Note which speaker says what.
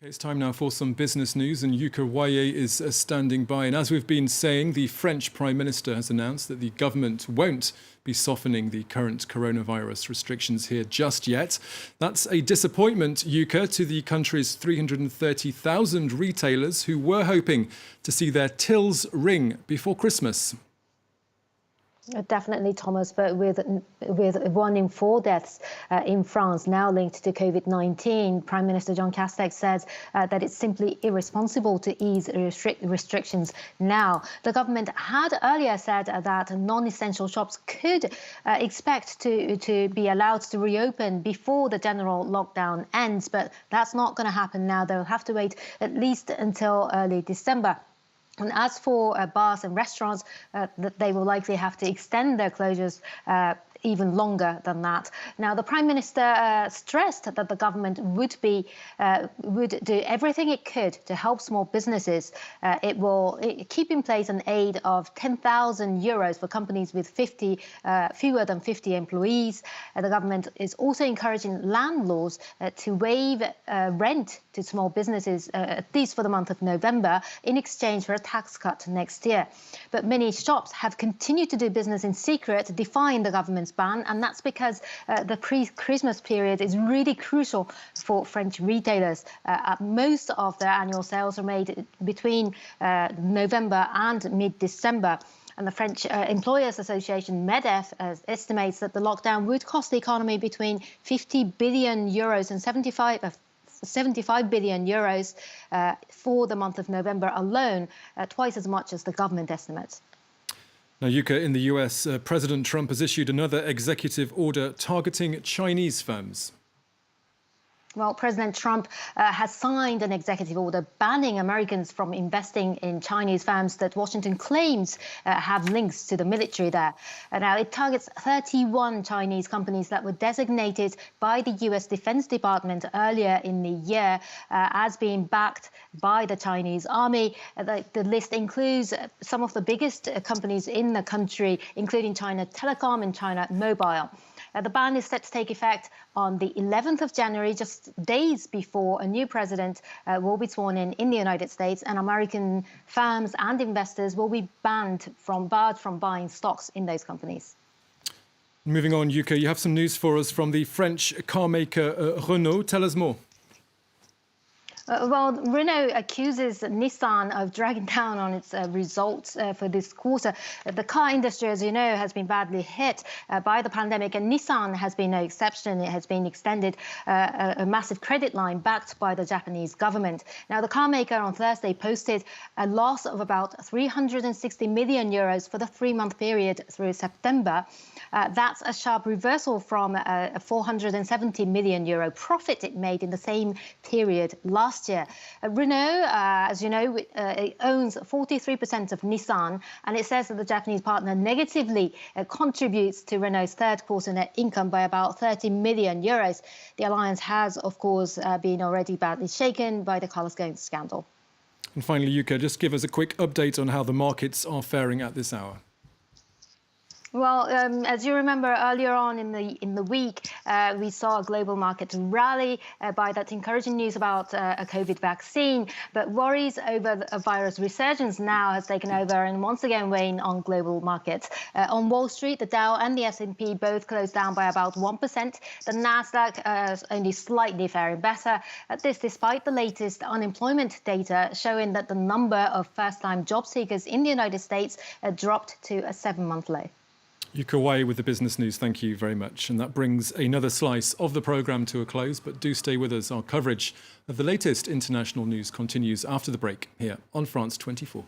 Speaker 1: It's time now for some business news, and Yuka Waye is standing by. And as we've been saying, the French Prime Minister has announced that the government won't be softening the current coronavirus restrictions here just yet. That's a disappointment, Yuka, to the country's 330,000 retailers who were hoping to see their tills ring before Christmas.
Speaker 2: Definitely, Thomas, but with 1 in 4 deaths in France now linked to COVID-19, Prime Minister Jean Castex says that it's simply irresponsible to ease restrictions now. The government had earlier said that non-essential shops could expect to be allowed to reopen before the general lockdown ends, but that's not going to happen now. They'll have to wait at least until early December. And as for bars and restaurants, they will likely have to extend their closures even longer than that. Now, the Prime Minister stressed that the government would do everything it could to help small businesses. It will keep in place an aid of €10,000 for companies with fewer than 50 employees. The government is also encouraging landlords to waive rent to small businesses, at least for the month of November, in exchange for a tax cut next year. But many shops have continued to do business in secret, defying the government's ban, and that's because the pre-Christmas period is really crucial for French retailers. Most of their annual sales are made between November and mid-December. And the French Employers Association, MEDEF, estimates that the lockdown would cost the economy between €50 billion and €75 billion for the month of November alone, twice as much as the government estimates.
Speaker 1: Now, Yuka, in the US, President Trump has issued another executive order targeting Chinese firms.
Speaker 2: Well, President Trump has signed an executive order banning Americans from investing in Chinese firms that Washington claims have links to the military there. Now, it targets 31 Chinese companies that were designated by the US Defense Department earlier in the year as being backed by the Chinese army. The list includes some of the biggest companies in the country, including China Telecom and China Mobile. The ban is set to take effect on the 11th of January, just days before a new president will be sworn in the United States, and American firms and investors will be barred from buying stocks in those companies.
Speaker 1: Moving on, Yuka, you have some news for us from the French car maker Renault. Tell us more.
Speaker 2: Well, Renault accuses Nissan of dragging down on its results for this quarter. The car industry, as you know, has been badly hit by the pandemic, and Nissan has been no exception. It has been extended a massive credit line backed by the Japanese government. Now, the car maker on Thursday posted a loss of about €360 million for the 3-month period through September. That's a sharp reversal from a €470 million profit it made in the same period last year. Renault, as you know, owns 43% of Nissan, and it says that the Japanese partner negatively contributes to Renault's third quarter net income by about €30 million. The alliance has, of course, been already badly shaken by the Carlos Ghosn scandal.
Speaker 1: And finally, Yuka, just give us a quick update on how the markets are faring at this hour.
Speaker 2: Well, as you remember, earlier on in the week, we saw a global market rally by that encouraging news about a COVID vaccine. But worries over a virus resurgence now has taken over and once again weighing on global markets. On Wall Street, the Dow and the S&P both closed down by about 1%. The Nasdaq only slightly faring better. This despite the latest unemployment data showing that the number of first-time job seekers in the United States dropped to a 7-month low.
Speaker 1: Yuka Waye with the business news. Thank you very much. And that brings another slice of the programme to a close. But do stay with us. Our coverage of the latest international news continues after the break here on France 24.